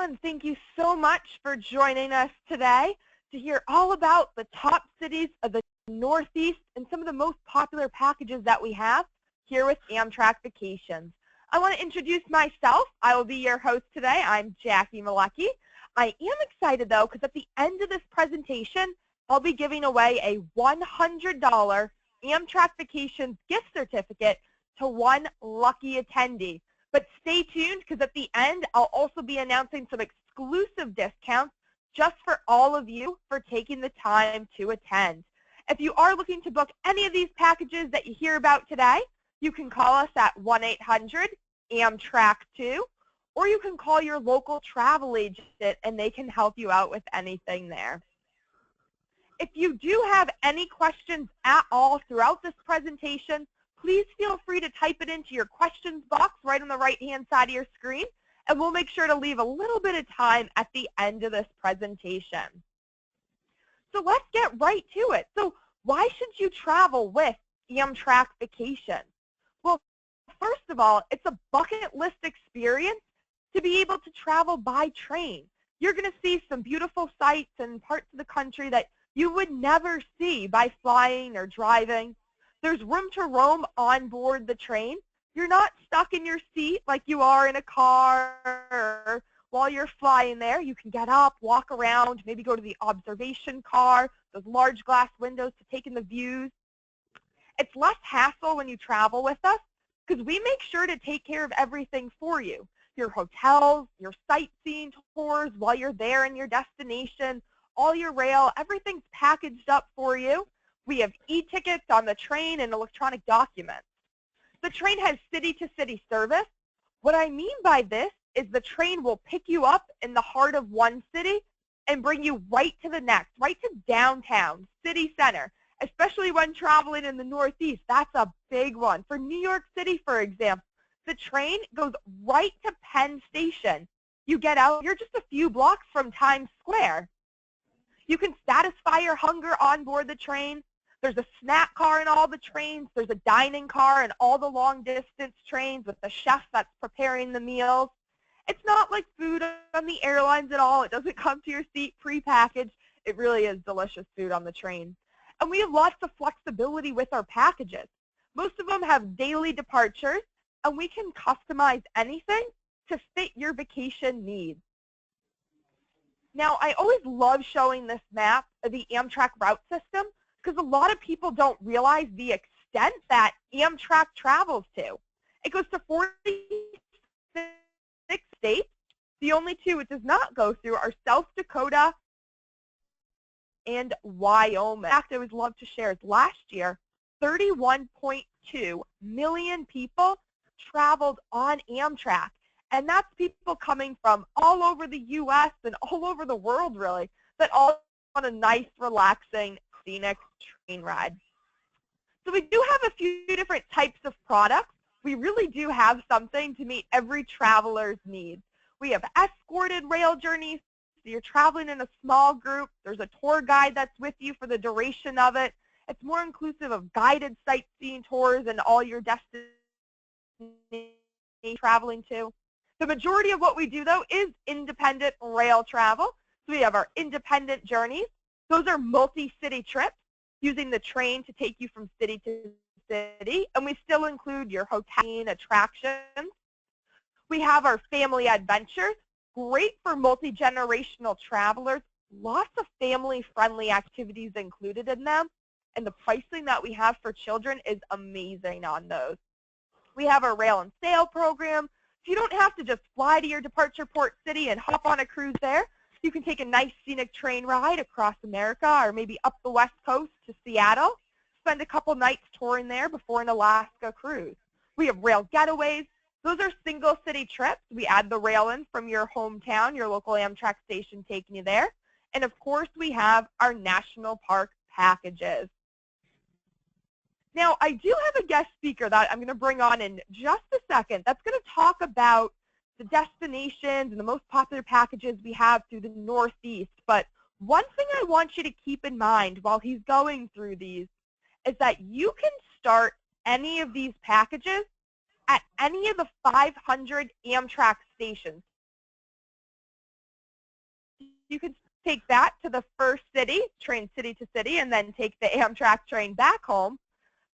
everyone. Thank you so much for joining us today to hear all about the top cities of the Northeast and some of the most popular packages that we have here with Amtrak Vacations. I want to introduce myself. I will be your host today. I'm Jackie Malecki. I am excited, though, because at the end of this presentation, I'll be giving away a $100 Amtrak Vacations gift certificate to one lucky attendee. But stay tuned, because at the end, I'll also be announcing some exclusive discounts just for all of you for taking the time to attend. If you are looking to book any of these packages that you hear about today, you can call us at 1-800-AMTRAK2, or you can call your local travel agent and they can help you out with anything there. If you do have any questions at all throughout this presentation, please feel free to type it into your questions box right on the right-hand side of your screen, and we'll make sure to leave a little bit of time at the end of this presentation. So let's get right to it. So why should you travel with Amtrak Vacations? Well, first of all, it's a bucket list experience to be able to travel by train. You're going to see some beautiful sights and parts of the country that you would never see by flying or driving. There's room to roam on board the train. You're not stuck in your seat like you are in a car or while you're flying there. You can get up, walk around, maybe go to the observation car, those large glass windows to take in the views. It's less hassle when you travel with us because we make sure to take care of everything for you. Your hotels, your sightseeing tours while you're there in your destination, all your rail, everything's packaged up for you. We have e-tickets on the train and electronic documents. The train has city-to-city service. What I mean by this is the train will pick you up in the heart of one city and bring you right to the next, right to downtown, city center, especially when traveling in the Northeast. That's a big one. For New York City, for example, the train goes right to Penn Station. You get out, you're just a few blocks from Times Square. You can satisfy your hunger on board the train. There's a snack car in all the trains. There's a dining car in all the long-distance trains with the chef that's preparing the meals. It's not like food on the airlines at all. It doesn't come to your seat pre-packaged. It really is delicious food on the train. And we have lots of flexibility with our packages. Most of them have daily departures, and we can customize anything to fit your vacation needs. Now, I always love showing this map of the Amtrak route system because a lot of people don't realize the extent that Amtrak travels to. It goes to 46 states. The only two it does not go through are South Dakota and Wyoming. In fact, I would love to share is last year, 31.2 million people traveled on Amtrak. And that's people coming from all over the U.S. and all over the world, really, but all on a nice, relaxing, scenic train ride. So we do have a few different types of products. We really do have something to meet every traveler's needs. We have escorted rail journeys. So you're traveling in a small group. There's a tour guide that's with you for the duration of it. It's more inclusive of guided sightseeing tours and all your destinations traveling to. The majority of what we do, though, is independent rail travel. So we have our independent journeys. Those are multi-city trips using the train to take you from city to city. And we still include your hotel and attractions. We have our family adventures, great for multi-generational travelers. Lots of family-friendly activities included in them. And the pricing that we have for children is amazing on those. We have our rail and sail program. So you don't have to just fly to your departure port city and hop on a cruise there. You can take a nice scenic train ride across America or maybe up the West Coast to Seattle. Spend a couple nights touring there before an Alaska cruise. We have rail getaways. Those are single city trips. We add the rail in from your hometown, your local Amtrak station taking you there. And of course, we have our national park packages. Now, I do have a guest speaker that I'm going to bring on in just a second that's going to talk about the destinations and the most popular packages we have through the Northeast. But one thing I want you to keep in mind while he's going through these is that you can start any of these packages at any of the 500 Amtrak stations. You can take that to the first city, train city to city, and then take the Amtrak train back home.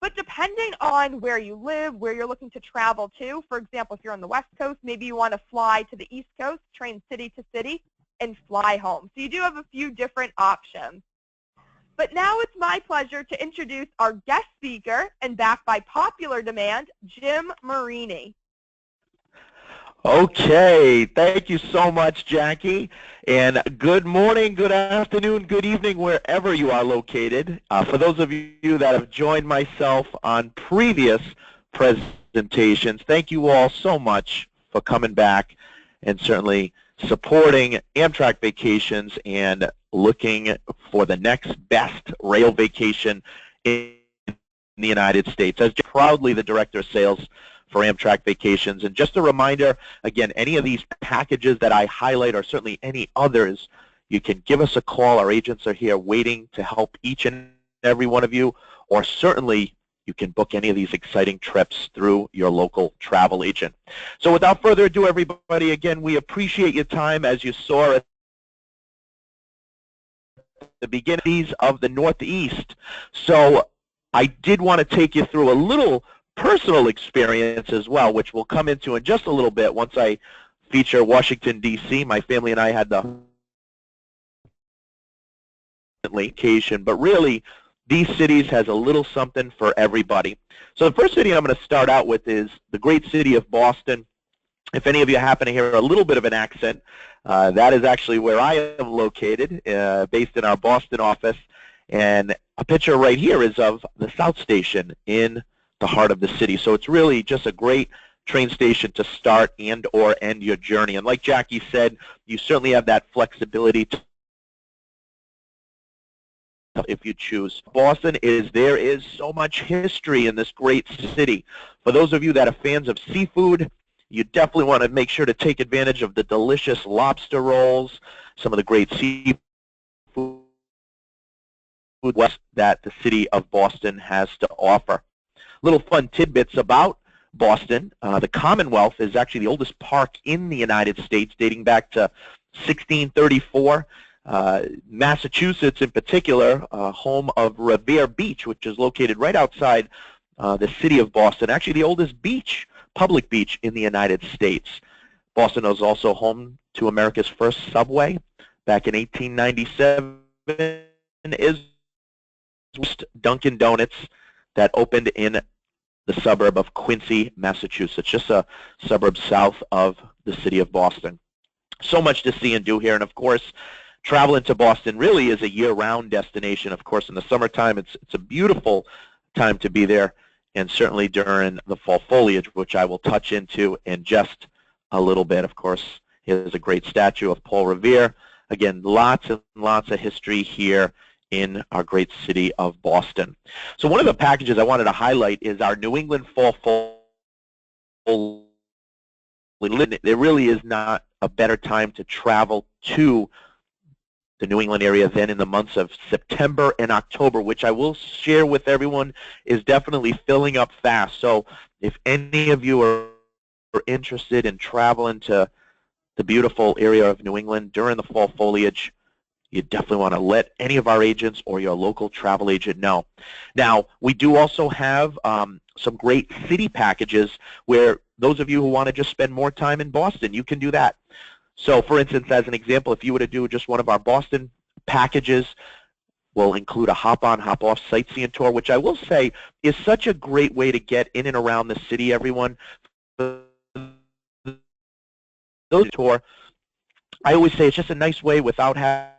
But depending on where you live, where you're looking to travel to, for example, if you're on the West Coast, maybe you want to fly to the East Coast, train city to city, and fly home. So you do have a few different options. But now it's my pleasure to introduce our guest speaker, and back by popular demand, Jim Marini. Okay, thank you so much, Jackie. And good morning, good afternoon, good evening, wherever you are located. For those of you that have joined myself on previous presentations, thank you all so much for coming back and certainly supporting Amtrak Vacations and looking for the next best rail vacation in the United States. As proudly the Director of Sales for Amtrak Vacations. And just a reminder, again, any of these packages that I highlight or certainly any others, you can give us a call. Our agents are here waiting to help each and every one of you, or certainly you can book any of these exciting trips through your local travel agent. So without further ado, everybody, again, we appreciate your time. As you saw at the beginning of the Northeast. So I did want to take you through a little personal experience as well, which we'll come into in just a little bit once I feature Washington, D.C. My family and I had the vacation, but really these cities has a little something for everybody. So the first city I'm going to start out with is the great city of Boston. If any of you happen to hear a little bit of an accent, that is actually where I am located, based in our Boston office. And a picture right here is of the South Station in the heart of the city. So it's really just a great train station to start and or end your journey. And like Jackie said, you certainly have that flexibility to, if you choose. Boston there is so much history in this great city. For those of you that are fans of seafood, you definitely want to make sure to take advantage of the delicious lobster rolls, some of the great seafood that the city of Boston has to offer. Little fun tidbits about Boston. The Commonwealth is actually the oldest park in the United States, dating back to 1634. Massachusetts, in particular, home of Revere Beach, which is located right outside the city of Boston, actually the oldest beach, public beach in the United States. Boston was also home to America's first subway back in 1897. Is Dunkin' Donuts that opened in the suburb of Quincy, Massachusetts, just a suburb south of the city of Boston. So much to see and do here, and of course, traveling to Boston really is a year-round destination. Of course, in the summertime, it's a beautiful time to be there, and certainly during the fall foliage, which I will touch into in just a little bit. Of course, here's a great statue of Paul Revere. Again, lots and lots of history here in our great city of Boston. So one of the packages I wanted to highlight is our New England Fall Foliage. There really is not a better time to travel to the New England area than in the months of September and October, which I will share with everyone is definitely filling up fast. So if any of you are interested in traveling to the beautiful area of New England during the fall foliage, you definitely want to let any of our agents or your local travel agent know. Now, we do also have some great city packages where those of you who want to just spend more time in Boston, you can do that. So, for instance, as an example, if you were to do just one of our Boston packages, we'll include a hop-on, hop-off sightseeing tour, which I will say is such a great way to get in and around the city, everyone. Tour, I always say it's just a nice way without having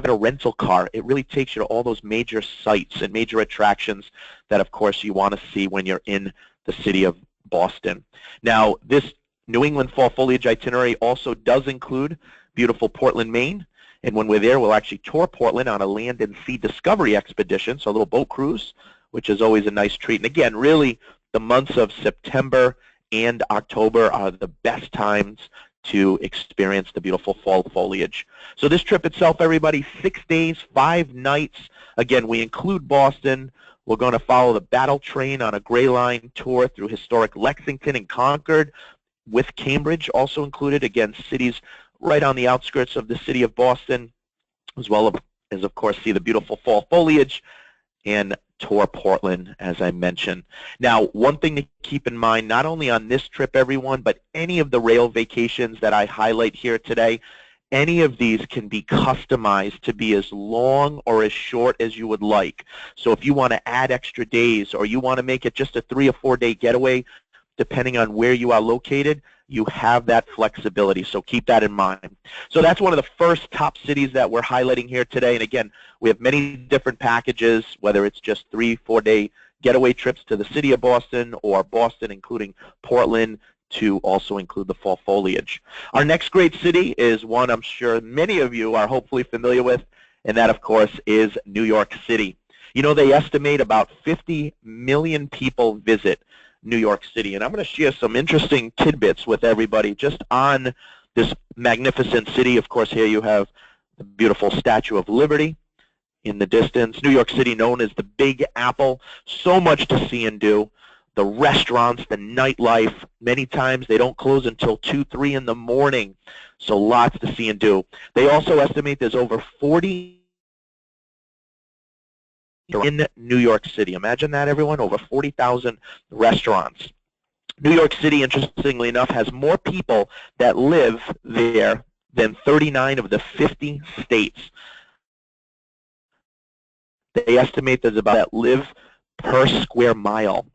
a rental car. It really takes you to all those major sites and major attractions that, of course, you want to see when you're in the city of Boston. Now, this New England Fall Foliage itinerary also does include beautiful Portland, Maine. And when we're there, we'll actually tour Portland on a land and sea discovery expedition, so a little boat cruise, which is always a nice treat. And again, really, the months of September and October are the best times to experience the beautiful fall foliage. So this trip itself, everybody, 6 days, 5 nights. Again, we include Boston. We're going to follow the Battle Train on a Gray Line tour through historic Lexington and Concord, with Cambridge also included. Again, cities right on the outskirts of the city of Boston, as well as, of course, see the beautiful fall foliage and tour Portland, as I mentioned. Now, one thing to keep in mind, not only on this trip, everyone, but any of the rail vacations that I highlight here today, any of these can be customized to be as long or as short as you would like. So if you want to add extra days or you want to make it just a 3 or 4 day getaway, depending on where you are located, you have that flexibility. So keep that in mind. So that's one of the first top cities that we're highlighting here today. And again, we have many different packages, whether it's just 3, 4 day getaway trips to the city of Boston or Boston, including Portland, to also include the fall foliage. Our next great city is one I'm sure many of you are hopefully familiar with, and that, of course, is New York City. You know, they estimate about 50 million people visit New York City, and I'm going to share some interesting tidbits with everybody just on this magnificent city. Of course, here you have the beautiful Statue of Liberty in the distance. New York City, known as the Big Apple, so much to see and do. The restaurants, the nightlife, many times they don't close until 2, 3 in the morning, so lots to see and do. They also estimate there's over 40 in New York City. Imagine that, everyone, over 40,000 restaurants. New York City, interestingly enough, has more people that live there than 39 of the 50 states. They estimate there's about that live per square mile.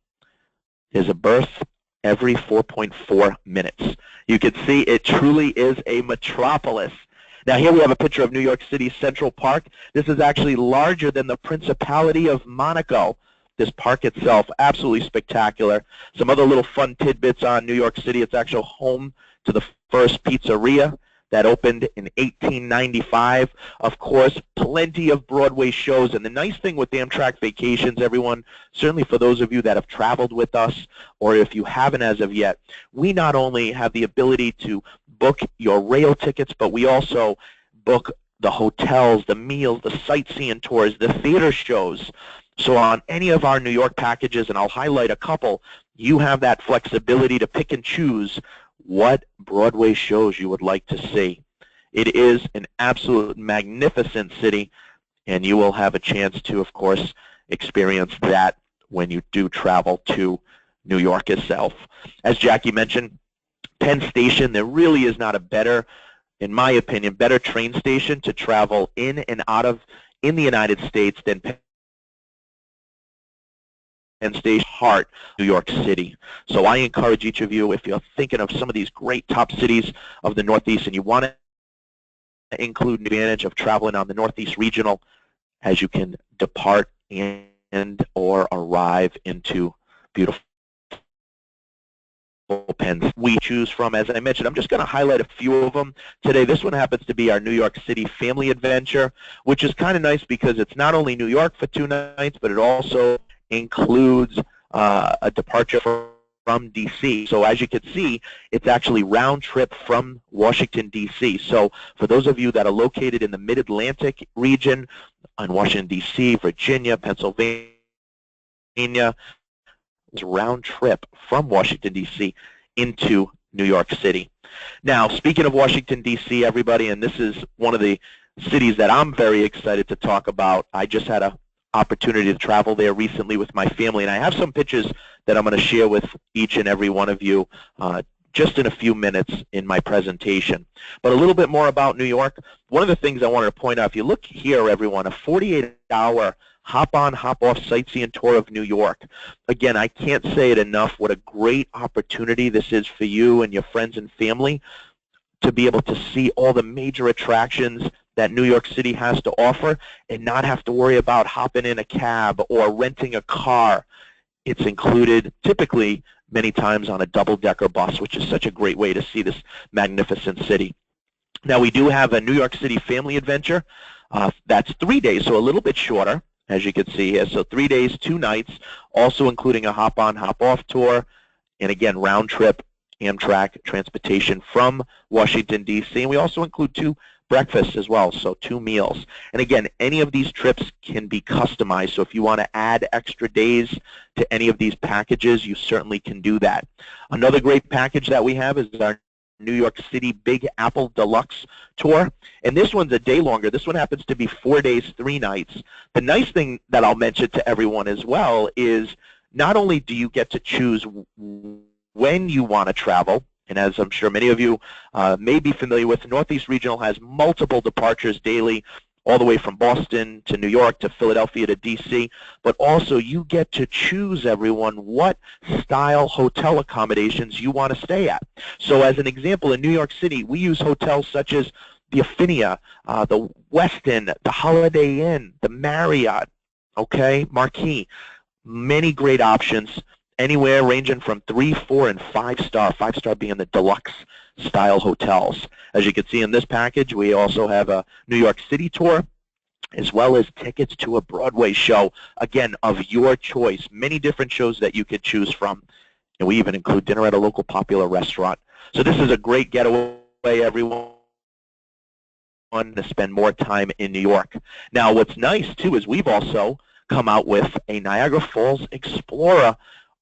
There's a birth every 4.4 minutes. You can see it truly is a metropolis. Now here we have a picture of New York City's Central Park. This is actually larger than the Principality of Monaco. This park itself, absolutely spectacular. Some other little fun tidbits on New York City. It's actually home to the first pizzeria that opened in 1895. Of course, plenty of Broadway shows. And the nice thing with Amtrak Vacations, everyone, certainly for those of you that have traveled with us, or if you haven't as of yet, we not only have the ability to book your rail tickets, but we also book the hotels, the meals, the sightseeing tours, the theater shows. So on any of our New York packages, and I'll highlight a couple, you have that flexibility to pick and choose what Broadway shows you would like to see. It is an absolute magnificent city, and you will have a chance to, of course, experience that when you do travel to New York itself. As Jackie mentioned, Penn Station, there really is not a better, in my opinion, better train station to travel in and out of in the United States than Penn Station, heart, New York City. So I encourage each of you, if you're thinking of some of these great top cities of the Northeast and you want to include an advantage of traveling on the Northeast Regional, as you can depart and or arrive into beautiful Penn. We choose from, as I mentioned, I'm just going to highlight a few of them today. This one happens to be our New York City family adventure, which is kind of nice because it's not only New York for 2 nights, but it also includes a departure from D.C. So as you can see, it's actually round trip from Washington, D.C. So for those of you that are located in the Mid-Atlantic region, on Washington, D.C., Virginia, Pennsylvania, it's a round trip from Washington, D.C. into New York City. Now, speaking of Washington, D.C., everybody, and this is one of the cities that I'm very excited to talk about. I just had an opportunity to travel there recently with my family, and I have some pictures that I'm going to share with each and every one of you just in a few minutes in my presentation. But a little bit more about New York. One of the things I wanted to point out, if you look here, everyone, a 48-hour hop-on, hop-off sightseeing tour of New York. Again, I can't say it enough what a great opportunity this is for you and your friends and family to be able to see all the major attractions that New York City has to offer and not have to worry about hopping in a cab or renting a car. It's included typically many times on a double-decker bus, which is such a great way to see this magnificent city. Now, we do have a New York City family adventure. That's 3 days, so a little bit shorter, as you can see here. So 3 days, 2 nights, also including a hop-on, hop-off tour, and again, round-trip Amtrak transportation from Washington, D.C. And we also include 2 breakfasts as well, so 2 meals. And again, any of these trips can be customized, so if you want to add extra days to any of these packages, you certainly can do that. Another great package that we have is our New York City Big Apple Deluxe tour. And this one's a day longer. This one happens to be 4 days, 3 nights. The nice thing that I'll mention to everyone as well is not only do you get to choose when you want to travel, and as I'm sure many of you may be familiar with, Northeast Regional has multiple departures daily, all the way from Boston to New York to Philadelphia to D.C., but also you get to choose, everyone, what style hotel accommodations you want to stay at. So as an example, in New York City, we use hotels such as the Affinia, the Westin, the Holiday Inn, the Marriott, okay, Marquis. Many great options, anywhere ranging from 3, 4, and 5-star, 5-star being the deluxe style hotels. As you can see in this package, we also have a New York City tour, as well as tickets to a Broadway show, again, of your choice. Many different shows that you could choose from. And we even include dinner at a local popular restaurant. So this is a great getaway, everyone, to spend more time in New York. Now, what's nice, too, is we've also come out with a Niagara Falls Explorer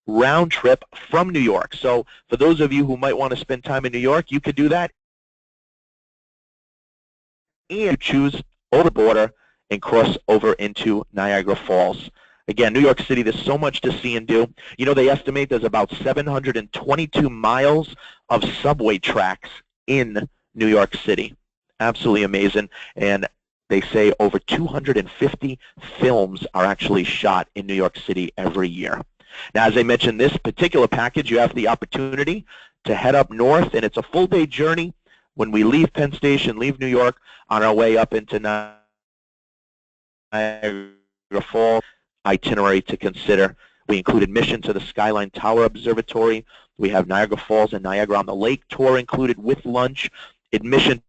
round trip from New York. So for those of you who might want to spend time in New York, you could do that. And you choose over the border and cross over into Niagara Falls. Again, New York City, there's so much to see and do. You know, they estimate there's about 722 miles of subway tracks in New York City. Absolutely amazing. And they say over 250 films are actually shot in New York City every year. Now, as I mentioned, this particular package, you have the opportunity to head up north, and it's a full-day journey when we leave Penn Station, leave New York, on our way up into Niagara Falls. Itinerary to consider. We include admission to the Skyline Tower Observatory. We have Niagara Falls and Niagara on the Lake tour included with lunch, admission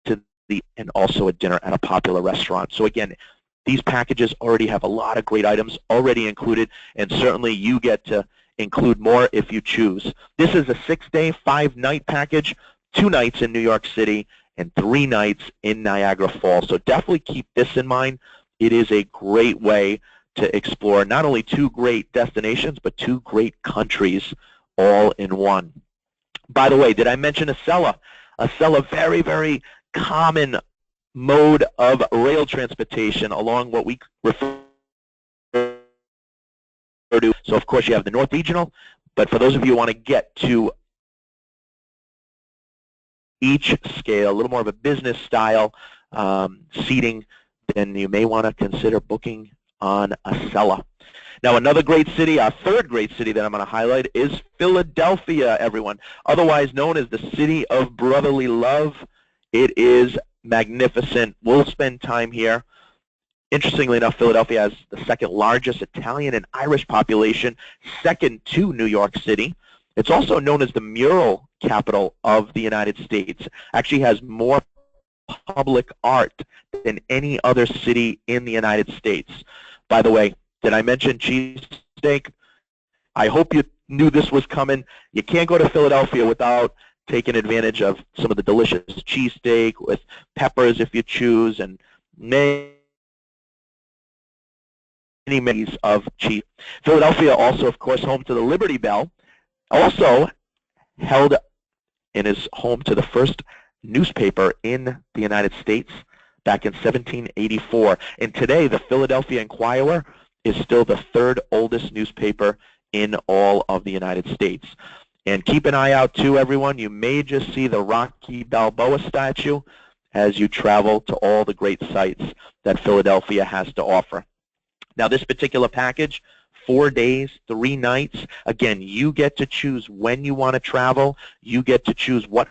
to the, and also a dinner at a popular restaurant. So again, these packages already have a lot of great items already included, and certainly you get to include more if you choose. This is a 6-day, 5-night package, 2 nights in New York City and 3 nights in Niagara Falls. So definitely keep this in mind. It is a great way to explore not only 2 great destinations, but 2 great countries all in one. By the way, did I mention Acela? Acela, very, very common mode of rail transportation along what we refer to. So, of course, you have the North Regional, but for those of you who want to get to each scale, a little more of a business style seating, then you may want to consider booking on Acela. Now, another great city, our third great city that I'm going to highlight is Philadelphia, everyone, otherwise known as the city of brotherly love. It is magnificent. We'll spend time here. Interestingly enough, Philadelphia has the 2nd largest Italian and Irish population, second to New York City. It's also known as the mural capital of the United States. Actually has more public art than any other city in the United States. By the way, did I mention cheesesteak? I hope you knew this was coming. You can't go to Philadelphia without taking advantage of some of the delicious cheesesteak with peppers if you choose, and many of cheese. Philadelphia also, of course, home to the Liberty Bell, also held and is home to the first newspaper in the United States back in 1784. And today, the Philadelphia Inquirer is still the 3rd oldest newspaper in all of the United States. And keep an eye out, too, everyone. You may just see the Rocky Balboa statue as you travel to all the great sites that Philadelphia has to offer. Now, this particular package, 4 days, 3 nights, again, you get to choose when you want to travel. You get to choose what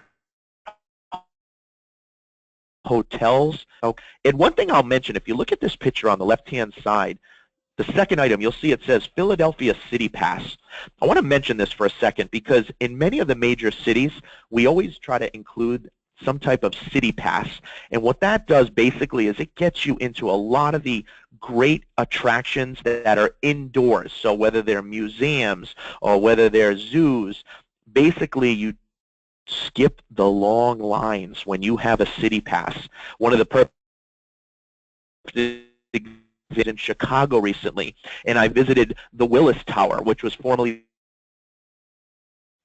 hotels. And one thing I'll mention, if you look at this picture on the left-hand side, the second item, you'll see it says Philadelphia City Pass. I want to mention this for a second because in many of the major cities, we always try to include some type of city pass. And what that does basically is it gets you into a lot of the great attractions that are indoors. So whether they're museums or whether they're zoos, basically you skip the long lines when you have a city pass. One of the purposes in Chicago recently, and I visited the Willis Tower, which was formerly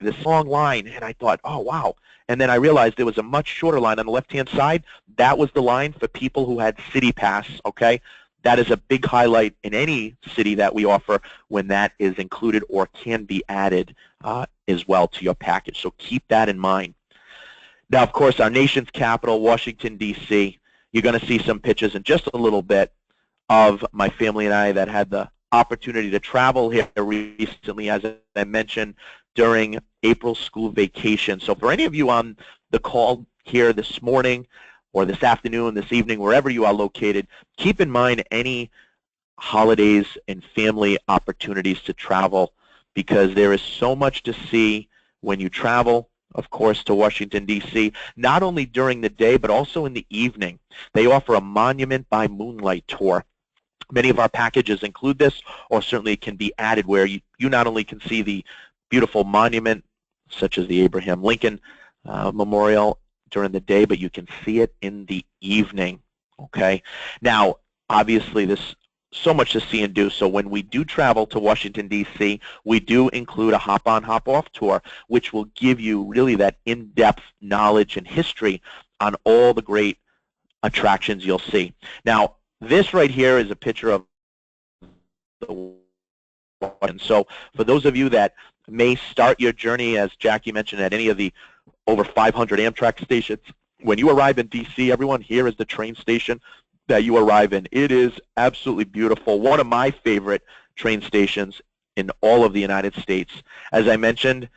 this long line, and I thought, oh, wow. And then I realized there was a much shorter line on the left-hand side. That was the line for people who had City Pass, okay? That is a big highlight in any city that we offer when that is included or can be added as well to your package. So keep that in mind. Now, of course, our nation's capital, Washington, D.C., you're going to see some pictures in just a little bit of my family and I that had the opportunity to travel here recently, as I mentioned, during April school vacation. So for any of you on the call here this morning or this afternoon, this evening, wherever you are located, keep in mind any holidays and family opportunities to travel, because there is so much to see when you travel, of course, to Washington, D.C., not only during the day, but also in the evening. They offer a Monument by Moonlight tour. Many of our packages include this, or certainly it can be added where you not only can see the beautiful monument, such as the Abraham Lincoln Memorial during the day, but you can see it in the evening, okay? Now, obviously, there's so much to see and do, so when we do travel to Washington, D.C., we do include a hop-on, hop-off tour, which will give you really that in-depth knowledge and history on all the great attractions you'll see. Now, this right here is a picture of the and so for those of you that may start your journey, as Jackie mentioned, at any of the over 500 Amtrak stations, when you arrive in D.C., everyone, here is the train station that you arrive in. It is absolutely beautiful. One of my favorite train stations in all of the United States. As I mentioned,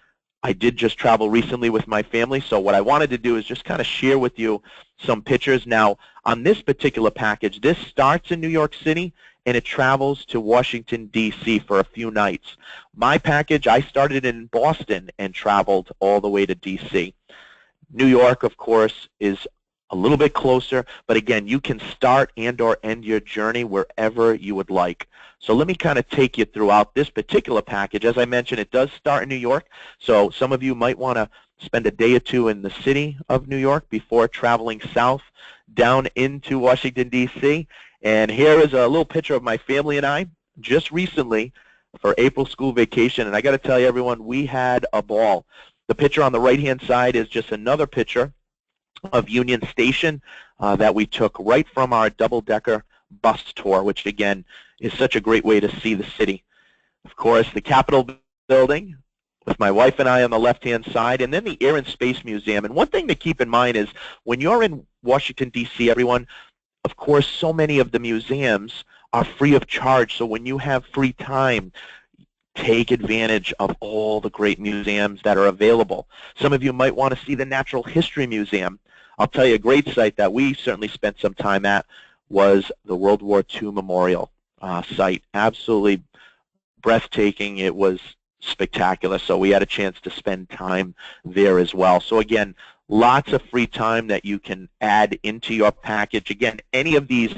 I did just travel recently with my family, so what I wanted to do is just kind of share with you some pictures. Now, on this particular package, this starts in New York City, and it travels to Washington, D.C. for a few nights. My package, I started in Boston and traveled all the way to D.C. New York, of course, is a little bit closer, but again, you can start and or end your journey wherever you would like. So let me kind of take you throughout this particular package. As I mentioned, it does start in New York, so some of you might want to spend a day or two in the city of New York before traveling south down into Washington, D.C. And here is a little picture of my family and I just recently for April school vacation, and I got to tell you, everyone, we had a ball. The picture on the right-hand side is just another picture of Union Station that we took right from our double-decker bus tour, which, again, is such a great way to see the city. Of course, the Capitol building with my wife and I on the left-hand side, and then the Air and Space Museum. And one thing to keep in mind is when you're in Washington, D.C., everyone, of course, so many of the museums are free of charge. So when you have free time, take advantage of all the great museums that are available. Some of you might want to see the Natural History Museum. I'll tell you, a great site that we certainly spent some time at was the World War II Memorial site. Absolutely breathtaking. It was spectacular. So we had a chance to spend time there as well. So again, lots of free time that you can add into your package. Again, any of these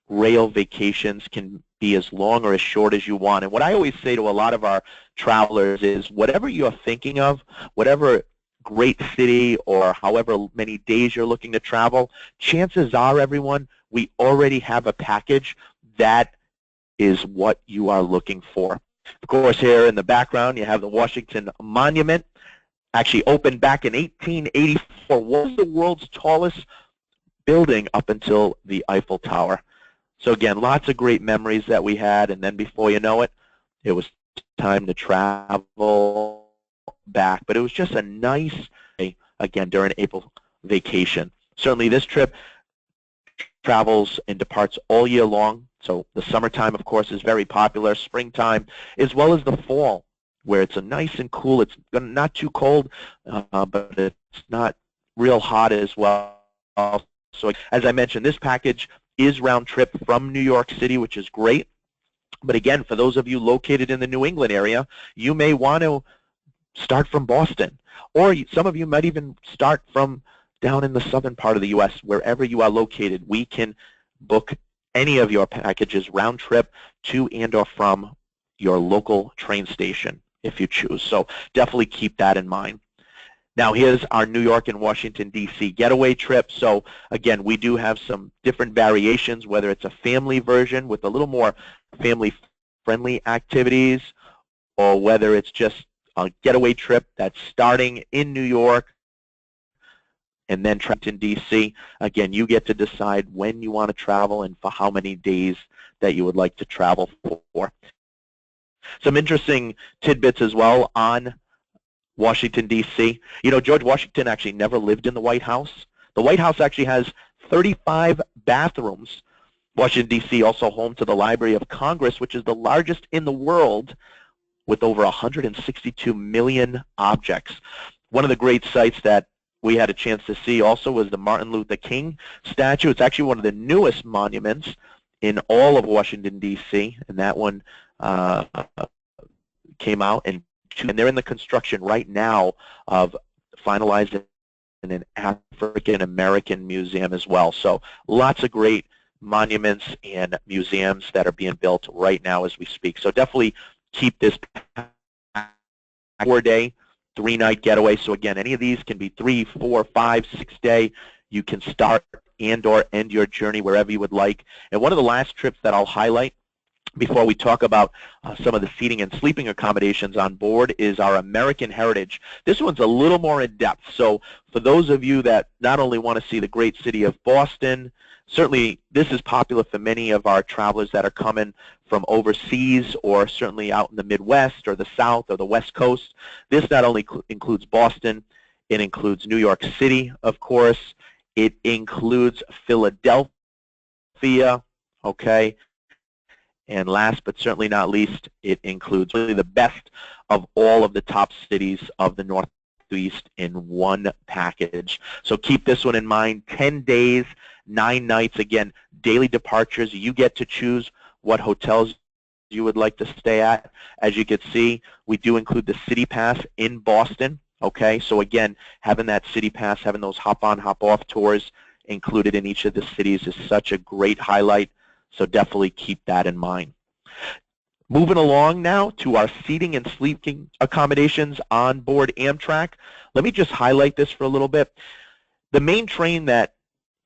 rail vacations can be as long or as short as you want. And what I always say to a lot of our travelers is whatever you're thinking of, whatever great city or however many days you're looking to travel, chances are, everyone, we already have a package that is what you are looking for. Of course, here in the background, you have the Washington Monument. Actually opened back in 1884, was the world's tallest building up until the Eiffel Tower. So again, lots of great memories that we had, and then before you know it, it was time to travel back. But it was just a nice, again, during April vacation. Certainly this trip travels and departs all year long. So the summertime, of course, is very popular, springtime, as well as the fall, where it's a nice and cool. It's not too cold, but it's not real hot as well. So as I mentioned, this package is round trip from New York City, which is great. But again, for those of you located in the New England area, you may want to start from Boston. Or some of you might even start from down in the southern part of the U.S. Wherever you are located, we can book any of your packages round trip to and or from your local train station if you choose. So definitely keep that in mind. Now here's our New York and Washington, D.C. getaway trip. So again, we do have some different variations, whether it's a family version with a little more family-friendly activities, or whether it's just a getaway trip that's starting in New York and then in D.C. Again, you get to decide when you want to travel and for how many days that you would like to travel for. Some interesting tidbits as well on Washington, D.C. You know, George Washington actually never lived in the White House. The White House actually has 35 bathrooms. Washington, D.C. also home to the Library of Congress, which is the largest in the world with over 162 million objects. One of the great sites that we had a chance to see also was the Martin Luther King statue. It's actually one of the newest monuments in all of Washington, D.C., and that one came out, and they're in the construction right now of finalizing an African-American museum as well. So lots of great monuments and museums that are being built right now as we speak. So definitely keep this 4-day, 3-night getaway. So again, any of these can be 3, 4, 5, 6 day. You can start and or end your journey wherever you would like. And one of the last trips that I'll highlight before we talk about some of the seating and sleeping accommodations on board is our American Heritage. This one's a little more in depth. So for those of you that not only want to see the great city of Boston, certainly this is popular for many of our travelers that are coming from overseas or certainly out in the Midwest or the South or the West Coast. This not only includes Boston, it includes New York City, of course. It includes Philadelphia, okay? And last but certainly not least, it includes really the best of all of the top cities of the Northeast in one package. So keep this one in mind. 10 days, 9 nights. Again, daily departures. You get to choose what hotels you would like to stay at. As you can see, we do include the City Pass in Boston. Okay, so again, having that City Pass, having those hop-on, hop-off tours included in each of the cities is such a great highlight. So definitely keep that in mind. Moving along now to our seating and sleeping accommodations on board Amtrak. Let me just highlight this for a little bit. The main train that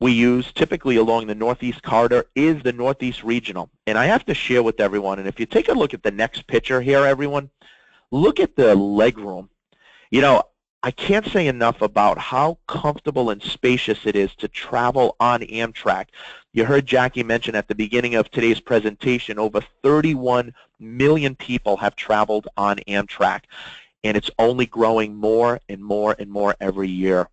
we use typically along the Northeast Corridor is the Northeast Regional. And I have to share with everyone, and if you take a look at the next picture here, everyone, look at the legroom. You know, I can't say enough about how comfortable and spacious it is to travel on Amtrak. You heard Jackie mention at the beginning of today's presentation, over 31 million people have traveled on Amtrak, and it's only growing more and more and more every year.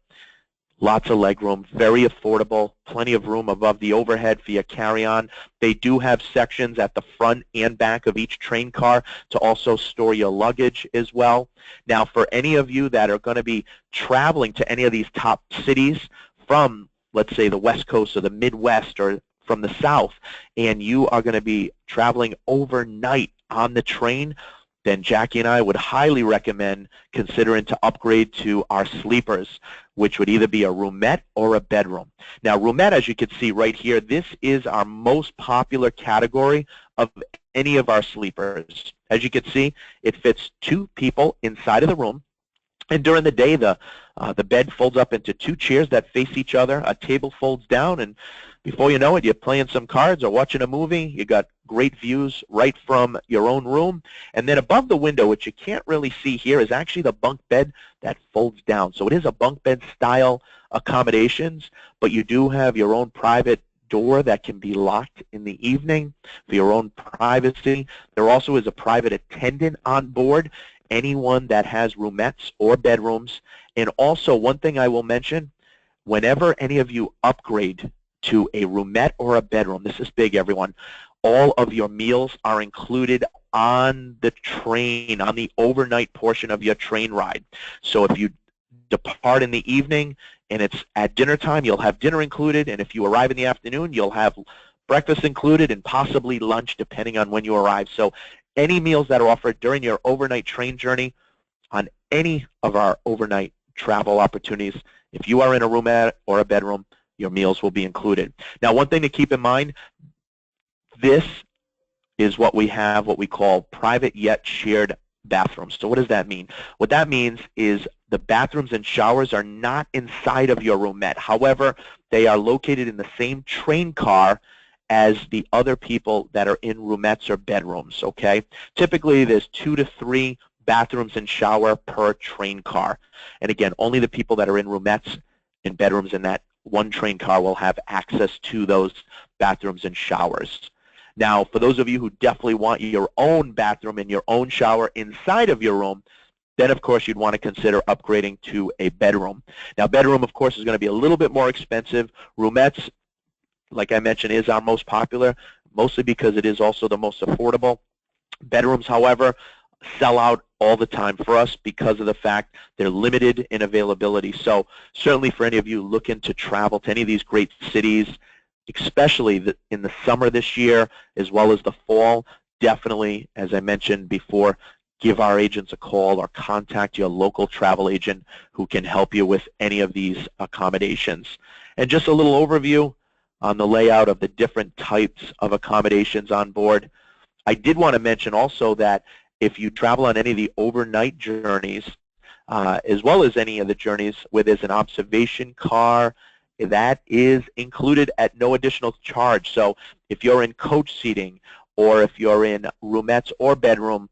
Lots of legroom, very affordable, plenty of room above the overhead for your carry-on. They do have sections at the front and back of each train car to also store your luggage as well. Now, for any of you that are going to be traveling to any of these top cities from, let's say, the West Coast or the Midwest or from the South, and you are going to be traveling overnight on the train, then Jackie and I would highly recommend considering to upgrade to our sleepers, which would either be a roomette or a bedroom. Now, roomette, as you can see right here, this is our most popular category of any of our sleepers. As you can see, it fits 2 people inside of the room. And during the day, the bed folds up into 2 chairs that face each other. A table folds down, and before you know it, you're playing some cards or watching a movie. You got great views right from your own room. And then above the window, which you can't really see here, is actually the bunk bed that folds down. So it is a bunk bed style accommodations, but you do have your own private door that can be locked in the evening for your own privacy. There also is a private attendant on board, anyone that has roomettes or bedrooms. And also, one thing I will mention, whenever any of you upgrade to a roomette or a bedroom, this is big, everyone, all of your meals are included on the train, on the overnight portion of your train ride. So if you depart in the evening and it's at dinner time, you'll have dinner included, and if you arrive in the afternoon, you'll have breakfast included and possibly lunch depending on when you arrive. So any meals that are offered during your overnight train journey on any of our overnight travel opportunities, if you are in a roomette or a bedroom, your meals will be included. Now, one thing to keep in mind, this is what we have, what we call private yet shared bathrooms. So what does that mean? What that means is the bathrooms and showers are not inside of your roomette. However, they are located in the same train car as the other people that are in roomettes or bedrooms, okay? Typically, there's 2 to 3 bathrooms and shower per train car. And again, only the people that are in roomettes and bedrooms in that one train car will have access to those bathrooms and showers. Now, for those of you who definitely want your own bathroom and your own shower inside of your room, then of course you'd want to consider upgrading to a bedroom. Now, bedroom, of course, is going to be a little bit more expensive. Roomettes, like I mentioned, is our most popular, mostly because it is also the most affordable. Bedrooms, however, sell out all the time for us because of the fact they're limited in availability. So certainly for any of you looking to travel to any of these great cities, especially in the summer this year as well as the fall, definitely, as I mentioned before, give our agents a call or contact your local travel agent who can help you with any of these accommodations. And just a little overview on the layout of the different types of accommodations on board. I did want to mention also that if you travel on any of the overnight journeys, as well as any of the journeys where there's an observation car, that is included at no additional charge. So if you're in coach seating or if you're in roomettes or bedroom,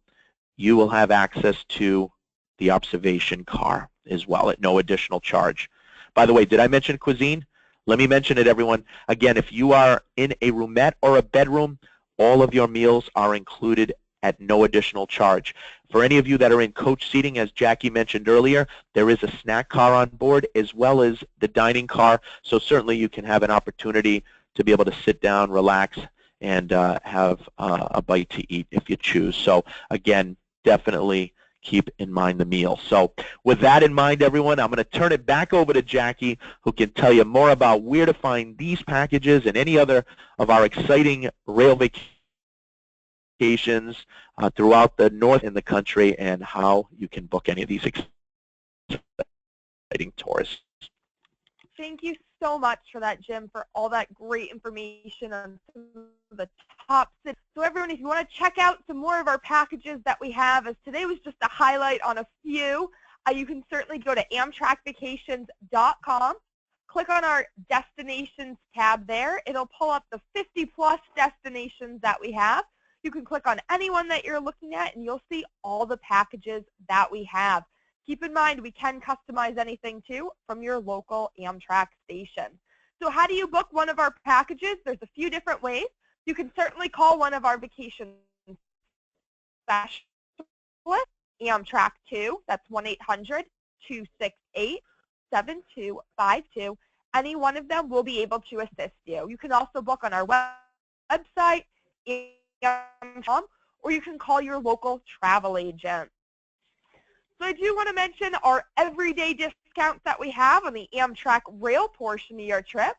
you will have access to the observation car as well at no additional charge. By the way, did I mention cuisine? Let me mention it, everyone. Again, if you are in a roomette or a bedroom, all of your meals are included at no additional charge. For any of you that are in coach seating, as Jackie mentioned earlier, there is a snack car on board as well as the dining car, so certainly you can have an opportunity to be able to sit down, relax, and have a bite to eat if you choose. So again, definitely keep in mind the meal. So with that in mind, everyone, I'm going to turn it back over to Jackie, who can tell you more about where to find these packages and any other of our exciting rail vacations throughout the north in the country and how you can book any of these exciting tours. Thank you so much for that, Jim, for all that great information on some of the top cities. So everyone, if you want to check out some more of our packages that we have, as today was just a highlight on a few, you can certainly go to amtrakvacations.com, click on our destinations tab there. It'll pull up the 50-plus destinations that we have. You can click on any one that you're looking at, and you'll see all the packages that we have. Keep in mind, we can customize anything, too, from your local Amtrak station. So how do you book one of our packages? There's a few different ways. You can certainly call one of our vacation specialists, Amtrak 2. That's 1-800-268-7252. Any one of them will be able to assist you. You can also book on our website, or you can call your local travel agent. So I do want to mention our everyday discounts that we have on the Amtrak rail portion of your trip.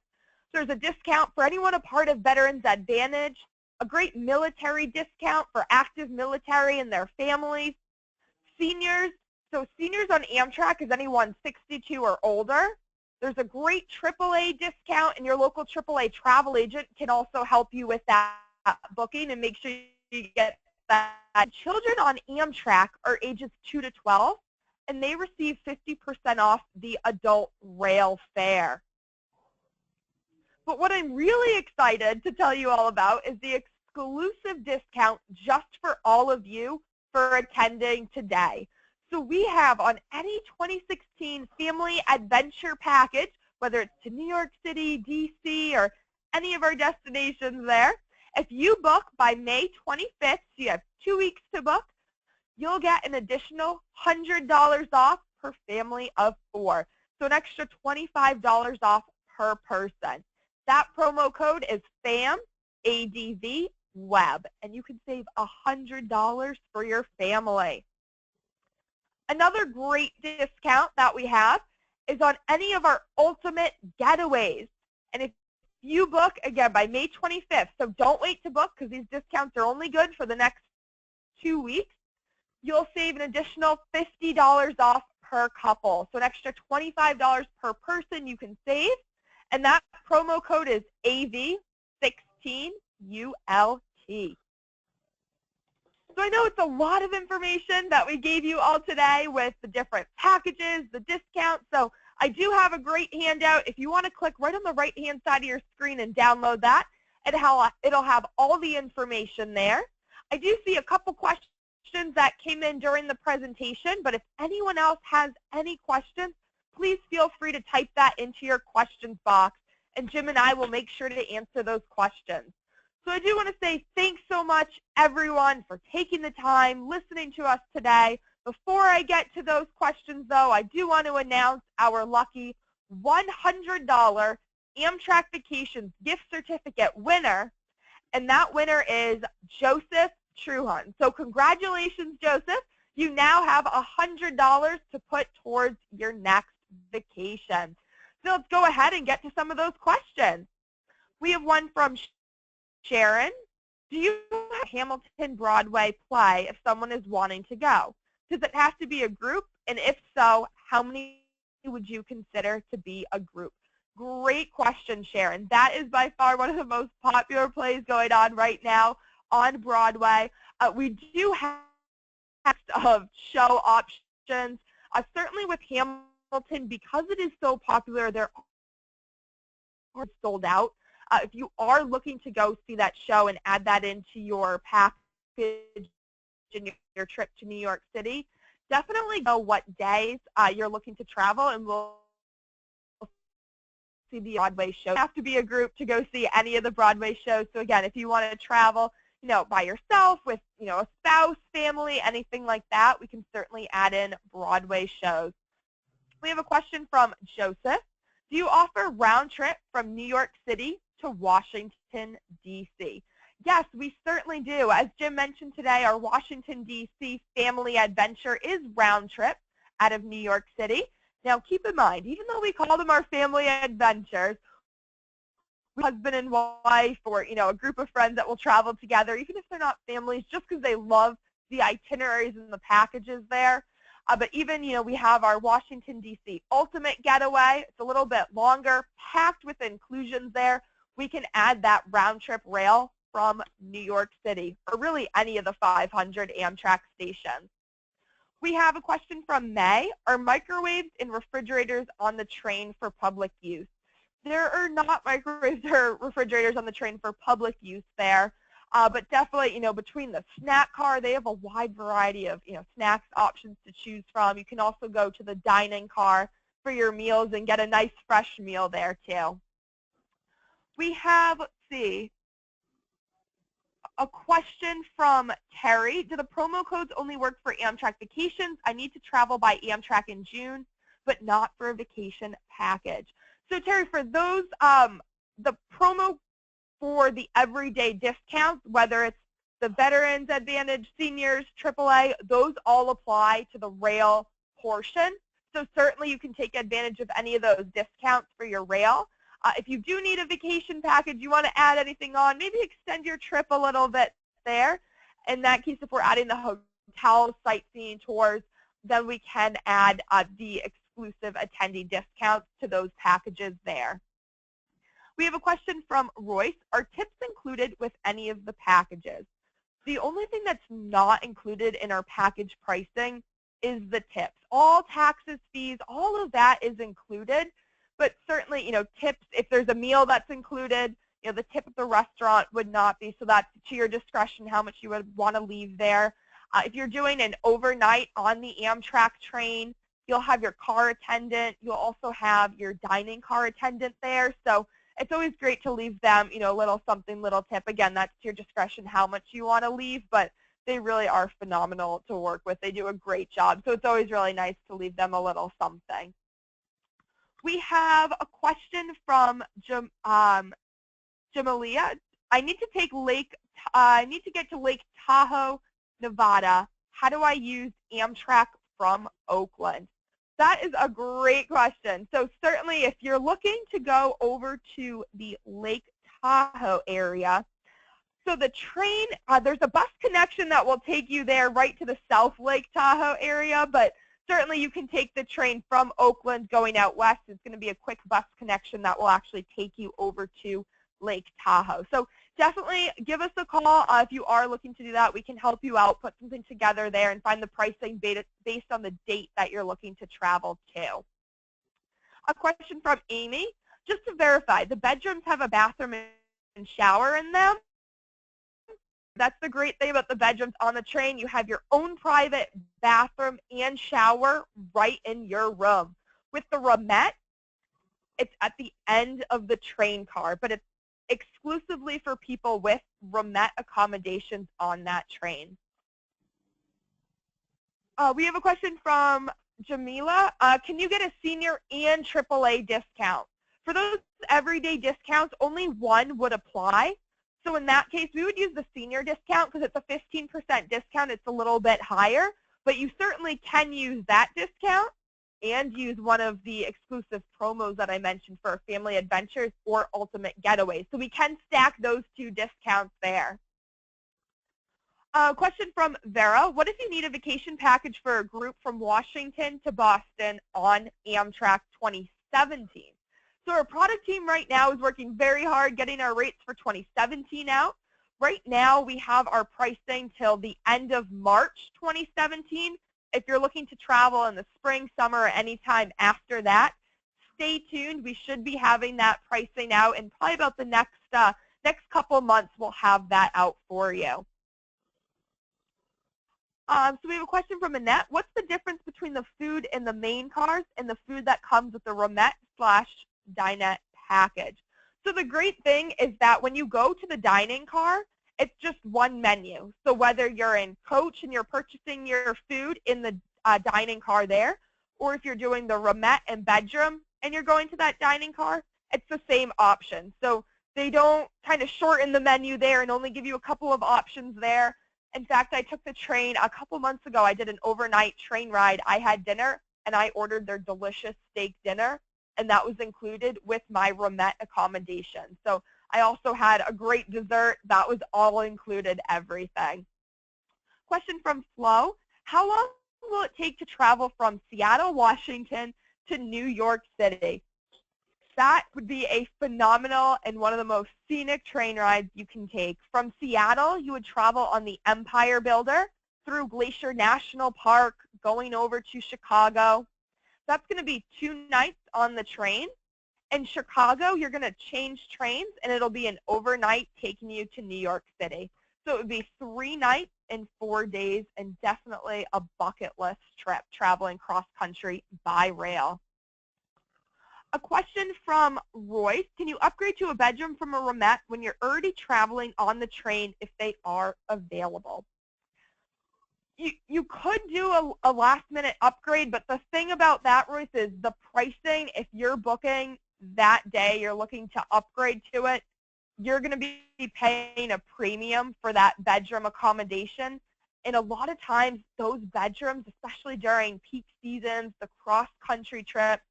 There's a discount for anyone a part of Veterans Advantage, a great military discount for active military and their families, seniors. So seniors on Amtrak is anyone 62 or older. There's a great AAA discount, and your local AAA travel agent can also help you with that booking and make sure you get that. Children on Amtrak are ages 2 to 12, and they receive 50% off the adult rail fare. But what I'm really excited to tell you all about is the exclusive discount just for all of you for attending today. So we have on any 2016 family adventure package, whether it's to New York City, DC, or any of our destinations there, if you book by May 25th, so you have 2 weeks to book, you'll get an additional $100 off per family of 4. So an extra $25 off per person. That promo code is FAMADVWEB, and you can save $100 for your family. Another great discount that we have is on any of our ultimate getaways. And if you book, again, by May 25th, so don't wait to book because these discounts are only good for the next 2 weeks, you'll save an additional $50 off per couple. So an extra $25 per person you can save, and that promo code is AV16ULT. So I know it's a lot of information that we gave you all today with the different packages, the discounts. So I do have a great handout. If you want to click right on the right-hand side of your screen and download that, it'll have all the information there. I do see a couple questions questions that came in during the presentation, but if anyone else has any questions, please feel free to type that into your questions box, and Jim and I will make sure to answer those questions. So I do want to say thanks so much, everyone, for taking the time, listening to us today. Before I get to those questions, though, I do want to announce our lucky $100 Amtrak Vacations gift certificate winner, and that winner is Joseph Truhan. So congratulations, Joseph. You now have $100 to put towards your next vacation. So let's go ahead and get to some of those questions. We have one from Sharon. Do you have a Hamilton Broadway play if someone is wanting to go? Does it have to be a group? And if so, how many would you consider to be a group? Great question, Sharon. That is by far one of the most popular plays going on right now on Broadway. We do have of show options. Certainly with Hamilton, because it is so popular, they're sold out. If you are looking to go see that show and add that into your package in your trip to New York City, definitely know what days you're looking to travel, and we'll see the Broadway show. You have to be a group to go see any of the Broadway shows. So again, if you want to travel, by yourself, with, a spouse, family, anything like that, we can certainly add in Broadway shows. We have a question from Joseph. Do you offer round trip from New York City to Washington, D.C.? Yes, we certainly do. As Jim mentioned today, our Washington, D.C. family adventure is round trip out of New York City. Now, keep in mind, even though we call them our family adventures, husband and wife, or a group of friends that will travel together, even if they're not families, just because they love the itineraries and the packages there. But even, we have our Washington, D.C. Ultimate Getaway. It's a little bit longer, packed with inclusions there. We can add that round trip rail from New York City, or really any of the 500 Amtrak stations. We have a question from May. Are microwaves and refrigerators on the train for public use? There are not microwaves or refrigerators on the train for public use there, but definitely, between the snack car, they have a wide variety of, snacks options to choose from. You can also go to the dining car for your meals and get a nice fresh meal there too. We have, let's see, a question from Terry. Do the promo codes only work for Amtrak vacations? I need to travel by Amtrak in June, but not for a vacation package. So Terry, for those, the promo for the everyday discounts, whether it's the Veterans Advantage, Seniors, AAA, those all apply to the rail portion. So certainly you can take advantage of any of those discounts for your rail. If you do need a vacation package, you want to add anything on, maybe extend your trip a little bit there. In that case, if we're adding the hotel sightseeing tours, then we can add the exclusive attendee discounts to those packages there. We have a question from Royce. Are tips included with any of the packages? The only thing that's not included in our package pricing is the tips. All taxes, fees, all of that is included. But certainly, tips, if there's a meal that's included, the tip at the restaurant would not be. So that's to your discretion how much you would want to leave there. If you're doing an overnight on the Amtrak train, you'll have your car attendant. You'll also have your dining car attendant there. So it's always great to leave them, a little something, little tip. Again, that's to your discretion how much you want to leave, but they really are phenomenal to work with. They do a great job. So it's always really nice to leave them a little something. We have a question from Jamalia. I need to get to Lake Tahoe, Nevada. How do I use Amtrak from Oakland? That is a great question. So certainly if you're looking to go over to the Lake Tahoe area, so the train, there's a bus connection that will take you there right to the South Lake Tahoe area, but certainly you can take the train from Oakland going out west. It's going to be a quick bus connection that will actually take you over to Lake Tahoe. So definitely give us a call if you are looking to do that. We can help you out, put something together there, and find the pricing based on the date that you're looking to travel to. A question from Amy. Just to verify, the bedrooms have a bathroom and shower in them? That's the great thing about the bedrooms on the train. You have your own private bathroom and shower right in your room. With the roomette, it's at the end of the train car, but it's exclusively for people with roomette accommodations on that train. We have a question from Jamila. Can you get a senior and AAA discount? For those everyday discounts, only one would apply. So in that case, we would use the senior discount because it's a 15% discount. It's a little bit higher, but you certainly can use that discount and use one of the exclusive promos that I mentioned for Family Adventures or Ultimate Getaway. So we can stack those two discounts there. Question from Vera. What if you need a vacation package for a group from Washington to Boston on Amtrak 2017? So our product team right now is working very hard getting our rates for 2017 out. Right now we have our pricing till the end of March 2017. If you're looking to travel in the spring, summer, or any time after that, stay tuned. We should be having that pricing out in probably about the next couple months. We'll have that out for you. So we have a question from Annette. What's the difference between the food in the main cars and the food that comes with the roomette/dinette package? So the great thing is that when you go to the dining car, it's just one menu. So whether you're in coach and you're purchasing your food in the dining car there, or if you're doing the roomette and bedroom and you're going to that dining car, it's the same option. So they don't kind of shorten the menu there and only give you a couple of options there. In fact, I took the train a couple months ago. I did an overnight train ride. I had dinner, and I ordered their delicious steak dinner, and that was included with my roomette accommodation. So I also had a great dessert. That was all included, everything. Question from Flo. How long will it take to travel from Seattle, Washington to New York City? That would be a phenomenal and one of the most scenic train rides you can take. From Seattle, you would travel on the Empire Builder through Glacier National Park, going over to Chicago. That's going to be 2 nights on the train. In Chicago, you're going to change trains, and it'll be an overnight taking you to New York City. So it would be 3 nights and 4 days, and definitely a bucket list trip traveling cross-country by rail. A question from Royce. Can you upgrade to a bedroom from a roomette when you're already traveling on the train if they are available? You could do a last-minute upgrade, but the thing about that, Royce, is the pricing. If you're booking that day, you're looking to upgrade to it, you're going to be paying a premium for that bedroom accommodation. And a lot of times, those bedrooms, especially during peak seasons, the cross-country trips,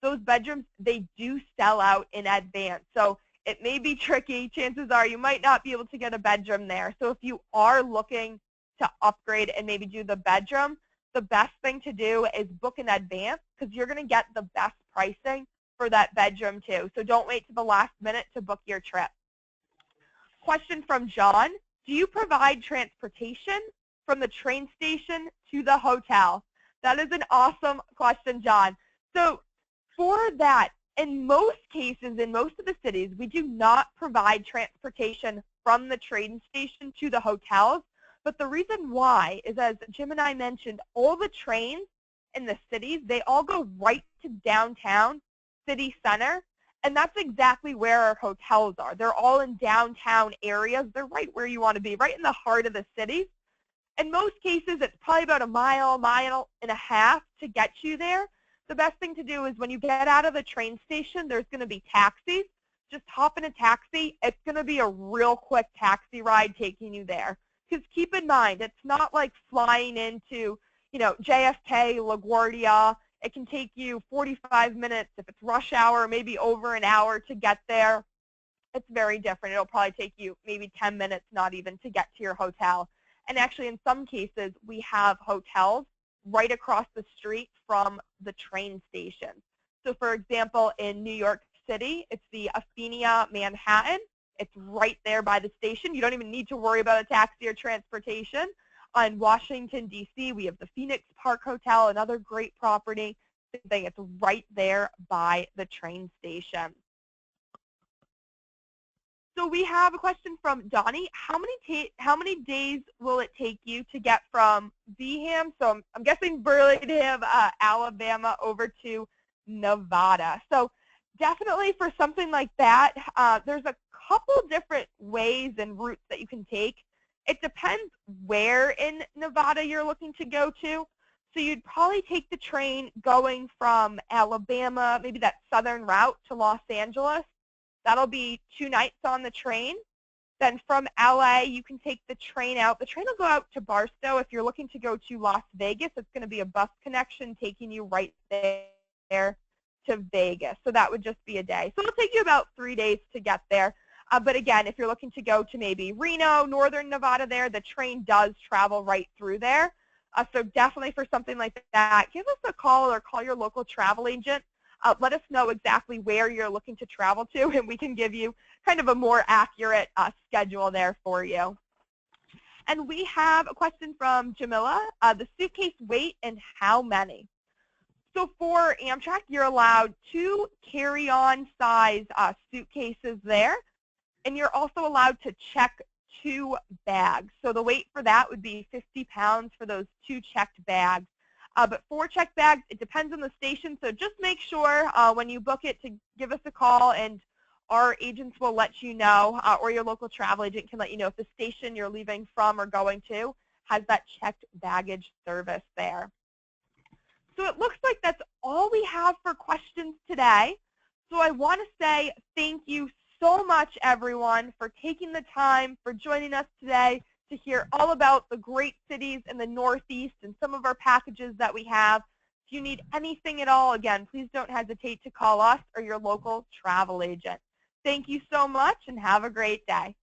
those bedrooms, they do sell out in advance. So it may be tricky. Chances are you might not be able to get a bedroom there. So if you are looking to upgrade and maybe do the bedroom, the best thing to do is book in advance because you're going to get the best pricing for that bedroom too. So don't wait to the last minute to book your trip. Question from John. Do you provide transportation from the train station to the hotel? That is an awesome question, John. So for that, in most cases, in most of the cities, we do not provide transportation from the train station to the hotels. But the reason why is, as Jim and I mentioned, all the trains in the cities, they all go right to downtown city center. And that's exactly where our hotels are. They're all in downtown areas. They're right where you want to be, right in the heart of the city. In most cases, it's probably about a mile and a half to get you there. The best thing to do is when you get out of the train station, there's going to be taxis. Just hop in a taxi. It's going to be a real quick taxi ride taking you there. Because keep in mind, it's not like flying into, JFK, LaGuardia. It can take you 45 minutes if it's rush hour, maybe over an hour to get there. It's very different. It'll probably take you maybe 10 minutes, not even, to get to your hotel. And actually, in some cases, we have hotels right across the street from the train station. So for example, in New York City, it's the Athenia Manhattan. It's right there by the station. You don't even need to worry about a taxi or transportation. On Washington, D.C., we have the Phoenix Park Hotel, another great property. Same thing, it's right there by the train station. So we have a question from Donnie. How many days will it take you to get from Beeham, so I'm guessing Burlingame, Alabama, over to Nevada? So definitely for something like that, there's a couple different ways and routes that you can take. It depends where in Nevada you're looking to go to. So you'd probably take the train going from Alabama, maybe that southern route, to Los Angeles. That'll be 2 nights on the train. Then from LA, you can take the train out. The train will go out to Barstow. If you're looking to go to Las Vegas, it's going to be a bus connection taking you right there to Vegas. So that would just be a day. So it'll take you about 3 days to get there. But again, if you're looking to go to maybe Reno, northern Nevada there, the train does travel right through there. So definitely for something like that, give us a call or call your local travel agent. Let us know exactly where you're looking to travel to, and we can give you kind of a more accurate schedule there for you. And we have a question from Jamila. The suitcase weight and how many? So for Amtrak, you're allowed 2 carry-on size suitcases there, and you're also allowed to check 2 bags. So the weight for that would be 50 pounds for those 2 checked bags. But for checked bags, it depends on the station, so just make sure when you book it to give us a call, and our agents will let you know, or your local travel agent can let you know if the station you're leaving from or going to has that checked baggage service there. So it looks like that's all we have for questions today. So I want to say thank you so much, everyone, for taking the time, for joining us today to hear all about the great cities in the Northeast and some of our packages that we have. If you need anything at all, again, please don't hesitate to call us or your local travel agent. Thank you so much, and have a great day.